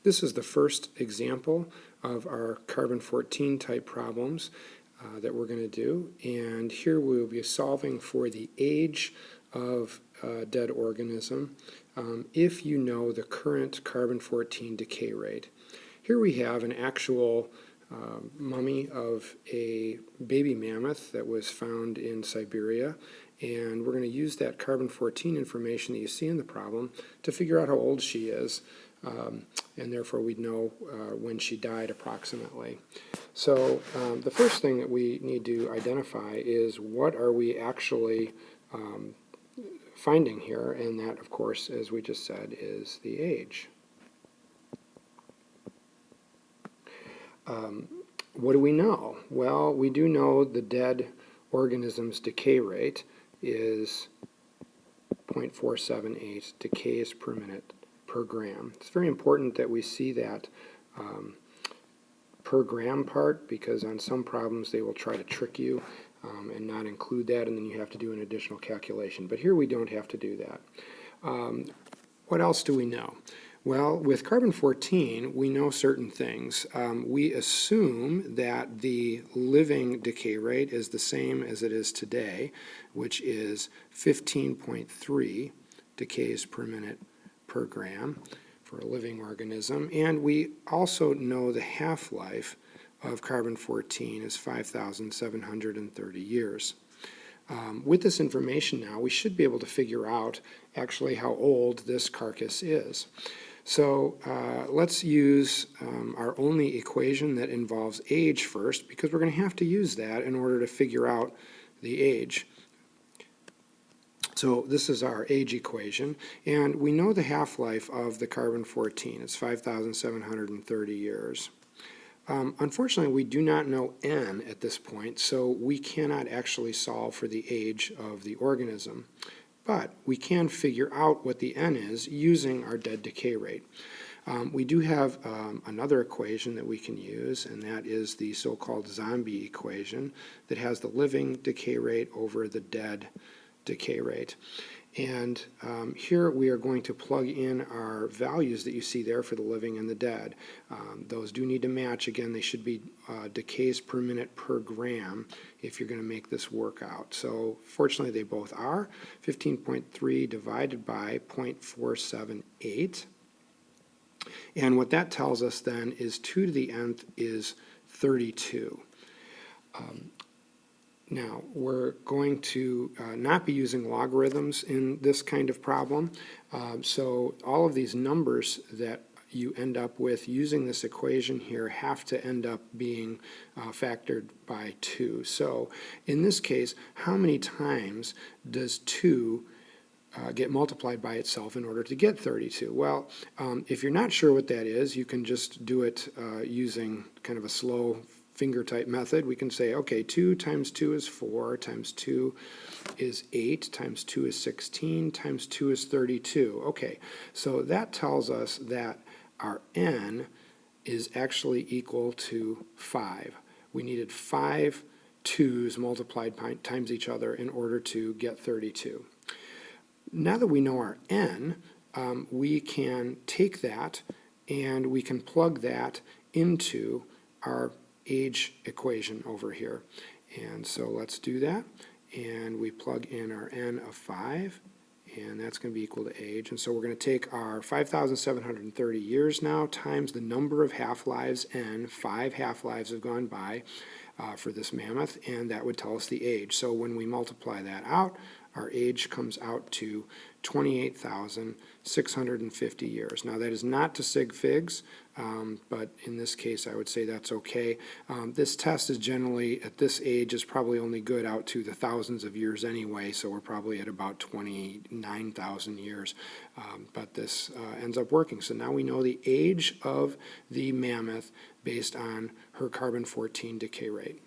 this is the first example of our carbon-14 type problems that we're going to do, and here we will be solving for the age of a dead organism if you know the current carbon-14 decay rate. Here we have an actual mummy of a baby mammoth that was found in Siberia, and we're going to use that carbon-14 information that you see in the problem to figure out how old she is, and therefore we'd know when she died approximately. So the first thing that we need to identify is what are we actually finding here, and that, of course, as we just said, is the age. What do we know? Well, we do know the dead organism's decay rate is 0.478 decays per minute per gram. It's very important that we see that per gram part, because on some problems they will try to trick you and not include that, and then you have to do an additional calculation. But here we don't have to do that. What else do we know? Well, with carbon-14, we know certain things. We assume that the living decay rate is the same as it is today, which is 15.3 decays per minute per gram for a living organism. And we also know the half-life of carbon-14 is 5,730 years. With this information now, we should be able to figure out actually how old this carcass is. So let's use our only equation that involves age first, because we're going to have to use that in order to figure out the age. So this is our age equation, and we know the half-life of the carbon-14. It's 5,730 years. Unfortunately, we do not know n at this point, so we cannot actually solve for the age of the organism. But we can figure out what the n is using our dead decay rate. We do have another equation that we can use, and that is the so-called zombie equation that has the living decay rate over the dead decay rate. And here we are going to plug in our values that you see there for the living and the dead. Those do need to match. Again, they should be decays per minute per gram if you're going to make this work out. So fortunately they both are. 15.3 divided by 0.478. And what that tells us then is 2 to the nth is 32. Now, we're going to not be using logarithms in this kind of problem, so all of these numbers that you end up with using this equation here have to end up being factored by 2. So in this case, how many times does 2 get multiplied by itself in order to get 32? Well, if you're not sure what that is, you can just do it using kind of a slow finger type method. We can say, okay, 2 times 2 is 4, times 2 is 8, times 2 is 16, times 2 is 32. Okay, so that tells us that our n is actually equal to 5. We needed 5 2's multiplied times each other in order to get 32. Now that we know our n, we can take that and we can plug that into our age equation over here. And so let's do that, and we plug in our n of 5, and that's going to be equal to age. And so we're going to take our 5,730 years now times the number of half-lives n. 5 half-lives have gone by for this mammoth, and that would tell us the age. So when we multiply that out, our age comes out to 28,650 years. Now that is not to sig figs, but in this case I would say that's okay. This test is generally, at this age, is probably only good out to the thousands of years anyway, so we're probably at about 29,000 years. But this ends up working. So now we know the age of the mammoth based on her carbon-14 decay rate.